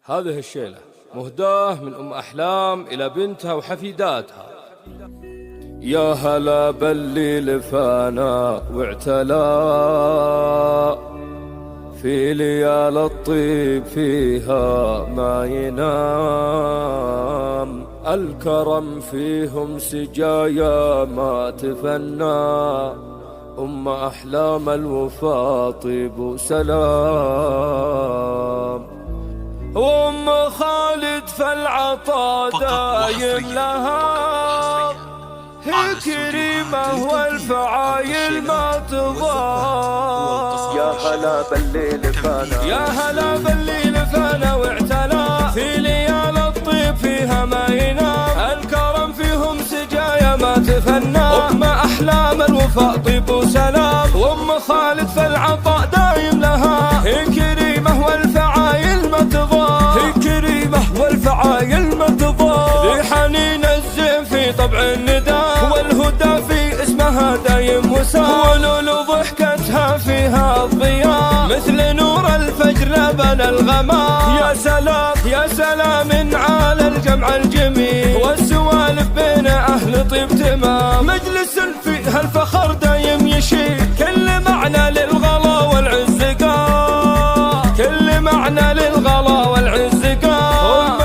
هذه الشيلة مهداة من أم أحلام إلى بنتها وحفيداتها. يا هلا باللي لفانا واعتلى في ليال الطيب فيها ما ينام، الكرم فيهم سجايا ما تفنى، أم أحلام الوفا طيب وسلام. وأم خالد فالعطا دايم لها، هي كريمة والفعايل ما تضام. يا هلا بالليل فانا، يا هلا بالليل فانا واعتلى في ليال الطيب فيها ما ينام، الكرم فيهم سجايا ما تفنى، أم أحلام الوفاء طيب وسلام. وأم خالد فالعطاء دايم لها، هي كريمة والفعايل ما تضام، هي كريمة والفعايل ما تضام. لحنين الزين في طبع النداء، والهدى في اسمها دايم وسام، ولولو ضحكتها فيها الضياء مثل نور الفجر لبن الغمام. يا سلام يا سلام على الجمع الجميل، والسوالف بين أهل طيب تمام، مجلس فيها الفخر دايم يشيل، كل معنى للغلا والعز قام، كل معنى للغلا والعز قام.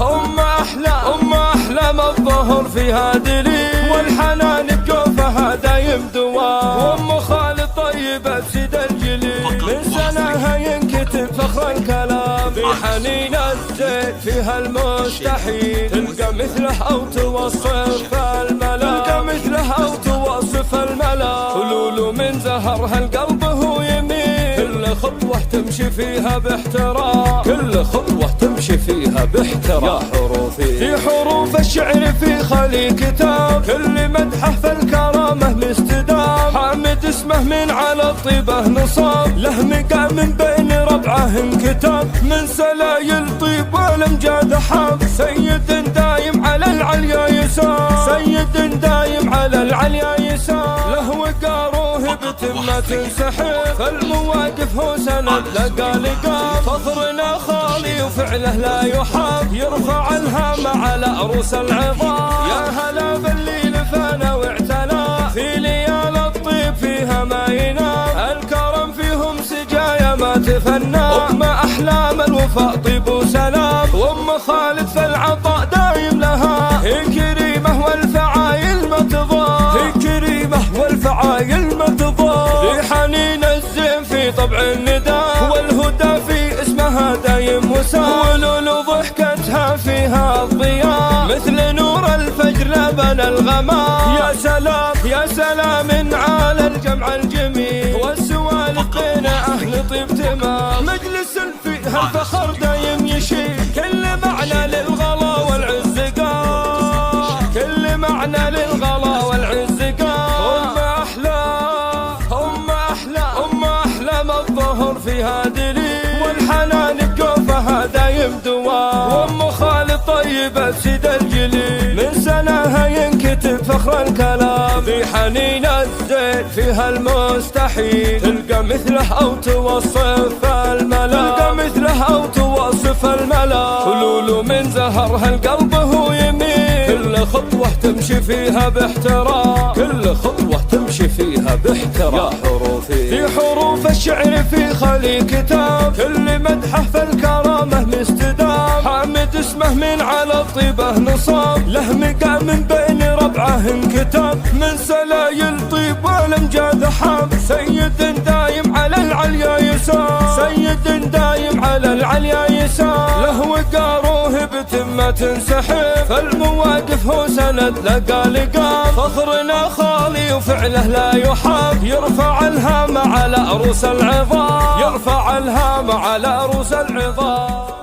أم أحلام الظهر فيها دليل، والحنان بجوفها دايم دوام. وأم خالد طيبة بسيد الجليل، من سناها ينكتب فخر الكلام، في حنين الزين فيها المستحيل، تلقى مثله أو توصف الملا، تلقى مثله أو توصف الملا. خلول من زهرها القلب هو يميل، كل خطوة تمشي فيها باحترام، كل خطوة تمشي فيها باحترام. يا حروفي في حروف الشعر في خلي كتاب، كل مدحه فالكرامة مستدام، حامد اسمه من على الطيبة نصاب، له مقام من بين ربعه انكتاب، من سلايل طيب والامجاد حاب، سيد دايم على العليا يسار، سيد دايم على العليا يسار، له وقاروه بتمة تنسحب، فالمواقف هو سند لقى لقام، فخرنا خالي وفعله لا يحاب، يرفع الهام على أروس العظام. يا هلا بالليل فانا واعتلى في ليال الطيب فيها ما ينام، الكرم فيهم سجايا ما تفنى، أم أحلام الوفاء طيب وسلام. وأم خالد فالعطاء دايم لها، هي كريمة والفعايل ما تضام، هي كريمة والفعايل ما تضام. لحنين الزين في طبع النداء، والهدى في اسمها دايم وسام، ولولو ضحكتها فيها الضياء مثل نور الفجر لبن الغمام. يا سلام يا سلام على الجمع الجميل، والسوالف بين أهل طيب تمام، مجلس فيها الفخر دايم يشيل، كل معنى للغلا والعز قام، كل معنى للغلا والعز قام. أم أحلام الظهر فيها دليل، والحنان بجوفها دايم دوام. وأم خالد طيبة بسيد الجليل، من سناها ينكتب فخر الكلام، في حنين الزين فيها المستحيل، تلقى مثله أو توصف الملا، تلقى مثله أو توصف الملا. خلول من زهرها القلب هو يميل، كل خطوة تمشي فيها باحترام، كل خطوة تمشي فيها باحترام. يا حروفي في حروف الشعر في خلي كتاب، كل مدحه فالكرامة مستدام، حامد اسمه من على الطيبة نصاب، له مقام من بين ربعه انكتاب، من سلايل طيب والامجاد حاب، سيد دايم على العليا يسار، سيد دايم على العليا يسار، له وقاروه بتمة تنسحب، فالمواقف هو سند لقى لقام، فخرنا خالي وفعله لا يحاب، يرفع الهام على أروس العظام، يرفع الهام على أروس العظام.